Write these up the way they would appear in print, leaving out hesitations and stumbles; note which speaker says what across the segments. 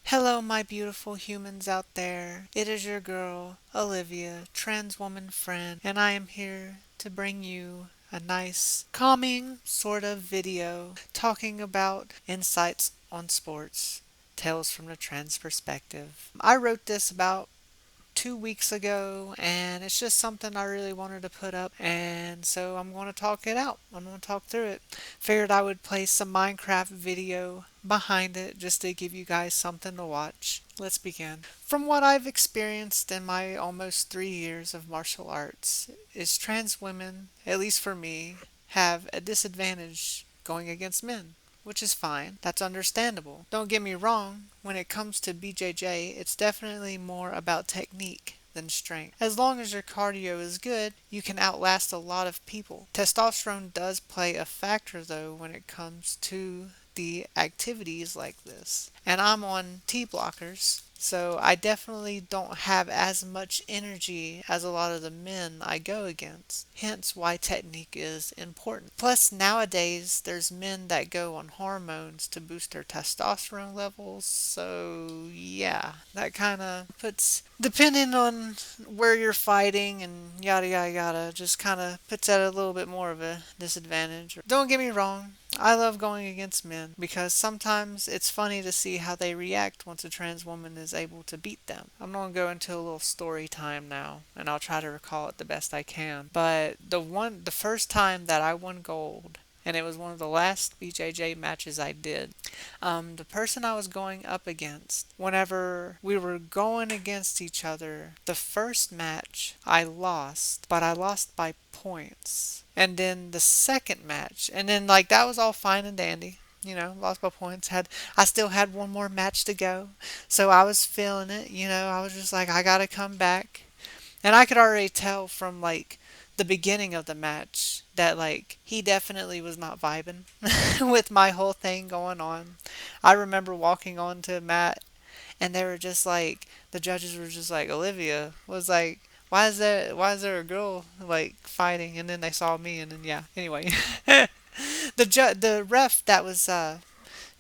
Speaker 1: Hello, my beautiful humans out there. It is your girl, Olivia, trans woman friend, and I am here to bring you a nice, calming sort of video talking about insights on sports, tales from the trans perspective. I wrote this about 2 weeks ago, and it's just something I really wanted to put up, and so I'm going to talk it out. I'm going to talk through it. Figured I would play some Minecraft video behind it just to give you guys something to watch. Let's begin. From what I've experienced in my almost 3 years of martial arts, is trans women, at least for me, have a disadvantage going against men, which is fine. That's understandable. Don't get me wrong, when it comes to BJJ, it's definitely more about technique than strength. As long as your cardio is good, you can outlast a lot of people. Testosterone does play a factor though when it comes to the activities like this. And I'm on T blockers, so I definitely don't have as much energy as a lot of the men I go against. Hence why technique is important. Plus, nowadays, there's men that go on hormones to boost their testosterone levels. So, yeah, that kind of puts, depending on where you're fighting and yada yada yada, just kind of puts at a little bit more of a disadvantage. Don't get me wrong, I love going against men because sometimes it's funny to see how they react once a trans woman is able to beat them. I'm going to go into a little story time now, and I'll try to recall it the best I can. But the first time that I won gold, and it was one of the last BJJ matches I did. The person I was going up against, whenever we were going against each other, the first match I lost, but I lost by points. And then the second match, and then like that was all fine and dandy. Lost by points. I still had one more match to go, so I was feeling it. I was just like, I gotta come back, and I could already tell from like the beginning of the match that like he definitely was not vibing with my whole thing going on. I remember walking on to Matt, and they were just like, the judges were just like, Olivia was like, why is there a girl like fighting? And then they saw me, and then yeah. Anyway, the ref that was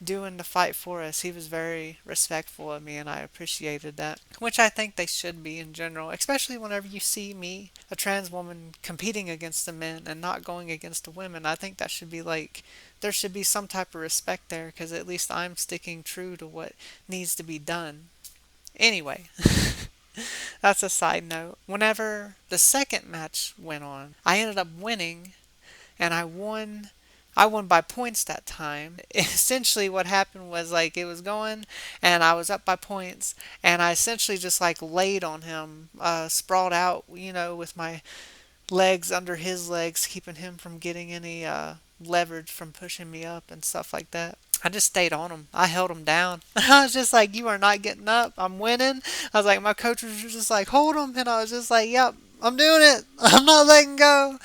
Speaker 1: doing the fight for us, he was very respectful of me, and I appreciated that. Which I think they should be in general, especially whenever you see me, a trans woman, competing against the men and not going against the women. I think that should be like, there should be some type of respect there, because at least I'm sticking true to what needs to be done. Anyway, that's a side note. Whenever the second match went on, I ended up winning, and I won by points that time. Essentially what happened was like it was going, and I was up by points, and I essentially just like laid on him, sprawled out, with my legs under his legs, keeping him from getting any leverage from pushing me up and stuff like that. I just stayed on him. I held him down. I was just like, you are not getting up. I'm winning. I was like, my coach was just like, hold him. And I was just like, yep, I'm doing it. I'm not letting go.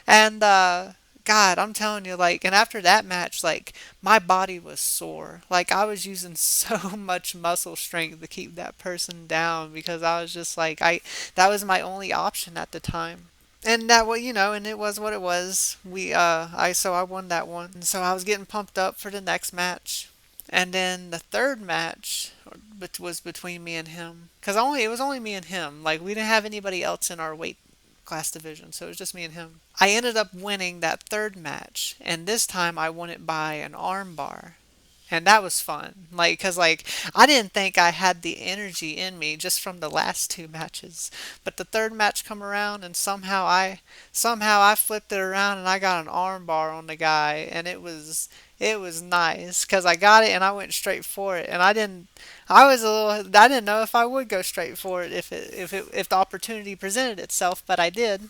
Speaker 1: And God, I'm telling you, like, and after that match, like, my body was sore. Like, I was using so much muscle strength to keep that person down because I was just like, that was my only option at the time. And that was, and it was what it was. So I won that one. And so I was getting pumped up for the next match. And then the third match, which was between me and him, because it was only me and him. Like, we didn't have anybody else in our weight class division, so it was just me and him. I ended up winning that third match, and this time I won it by an arm bar. And that was fun. Like, cause like I didn't think I had the energy in me just from the last two matches, but the third match come around, and somehow I flipped it around, and I got an arm bar on the guy, and it was nice because I got it and I went straight for it, and I didn't know if I would go straight for it if the opportunity presented itself, but I did.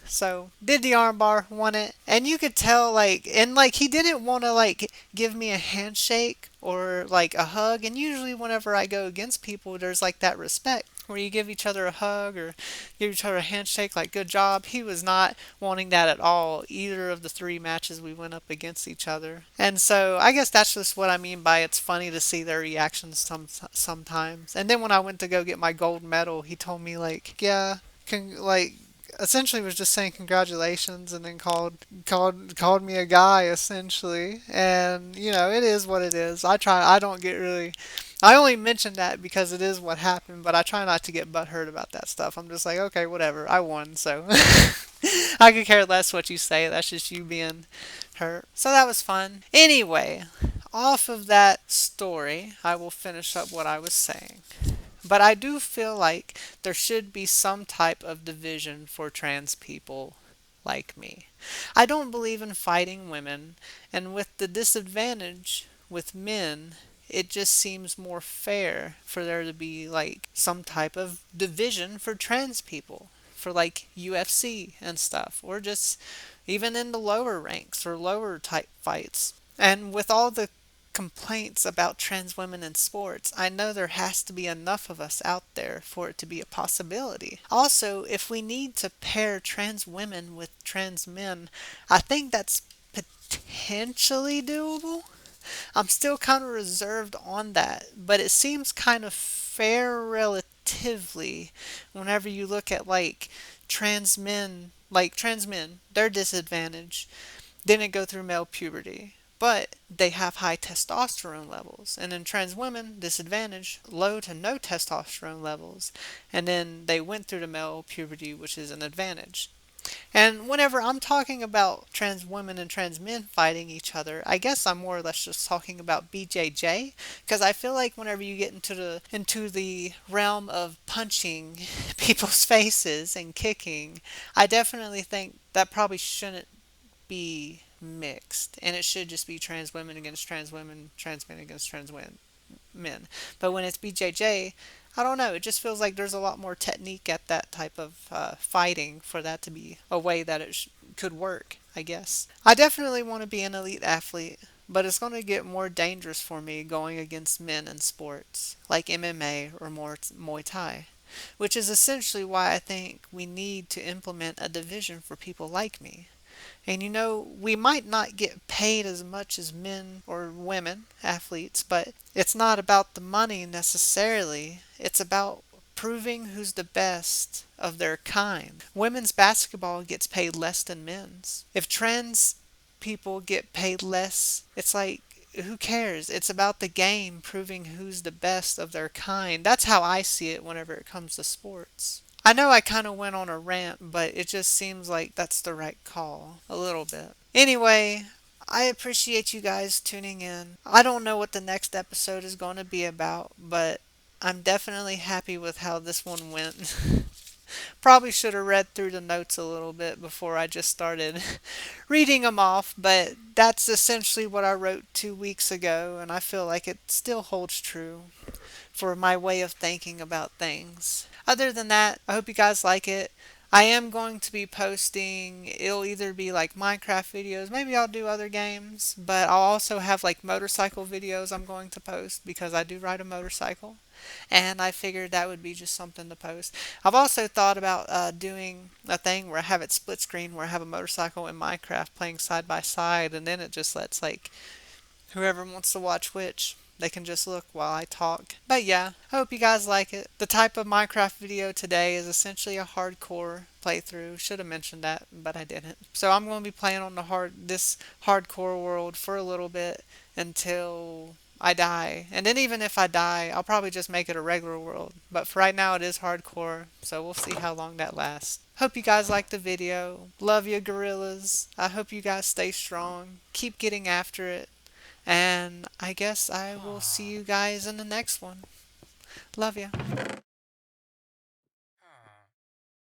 Speaker 1: So did the armbar, won it, and you could tell like, and like he didn't want to like give me a handshake or like a hug. And usually whenever I go against people, there's like that respect where you give each other a hug or give each other a handshake, like good job. He was not wanting that at all. Either of the three matches we went up against each other, and so I guess that's just what I mean by it's funny to see their reactions sometimes. And then when I went to go get my gold medal, he told me like, yeah, like essentially was just saying congratulations, and then called me a guy essentially. And it is what it is. I don't get really I only mention that because it is what happened, but I try not to get butthurt about that stuff. I'm just like, okay, whatever. I won, so I could care less what you say. That's just you being hurt. So that was fun. Anyway, off of that story, I will finish up what I was saying. But I do feel like there should be some type of division for trans people like me. I don't believe in fighting women, and with the disadvantage with men, it just seems more fair for there to be like some type of division for trans people, for like UFC and stuff, or just even in the lower ranks or lower type fights. And with all the complaints about trans women in sports, I know there has to be enough of us out there for it to be a possibility. Also, if we need to pair trans women with trans men, I think that's potentially doable. I'm still kind of reserved on that, but it seems kind of fair relatively whenever you look at trans men, their disadvantage didn't go through male puberty, but they have high testosterone levels. And in trans women, disadvantage, low to no testosterone levels. And then they went through the male puberty, which is an advantage. And whenever I'm talking about trans women and trans men fighting each other, I guess I'm more or less just talking about BJJ, because I feel like whenever you get into the realm of punching people's faces and kicking, I definitely think that probably shouldn't be mixed, and it should just be trans women against trans women, trans men against trans men. But when it's BJJ, I don't know. It just feels like there's a lot more technique at that type of fighting for that to be a way that it could work, I guess. I definitely want to be an elite athlete, but it's going to get more dangerous for me going against men in sports like MMA or more Muay Thai, which is essentially why I think we need to implement a division for people like me. And we might not get paid as much as men or women athletes, but it's not about the money necessarily. It's about proving who's the best of their kind. Women's basketball gets paid less than men's. If trans people get paid less, it's like, who cares? It's about the game proving who's the best of their kind. That's how I see it whenever it comes to sports. I know I kind of went on a rant, but it just seems like that's the right call. A little bit. Anyway, I appreciate you guys tuning in. I don't know what the next episode is going to be about, but I'm definitely happy with how this one went. Probably should have read through the notes a little bit before I just started reading them off, but that's essentially what I wrote 2 weeks ago, and I feel like it still holds true for my way of thinking about things. Other than that, I hope you guys like it. I am going to be posting, it'll either be like Minecraft videos, maybe I'll do other games, but I'll also have like motorcycle videos I'm going to post because I do ride a motorcycle. And I figured that would be just something to post. I've also thought about doing a thing where I have it split screen, where I have a motorcycle and Minecraft playing side by side, and then it just lets like whoever wants to watch which, they can just look while I talk. But yeah, I hope you guys like it. The type of Minecraft video today is essentially a hardcore playthrough. Should have mentioned that, but I didn't. So I'm going to be playing on this hardcore world for a little bit until I die. And then even if I die, I'll probably just make it a regular world. But for right now it is hardcore, so we'll see how long that lasts. Hope you guys liked the video. Love you, gorillas. I hope you guys stay strong. Keep getting after it. And I guess I will see you guys in the next one. Love ya.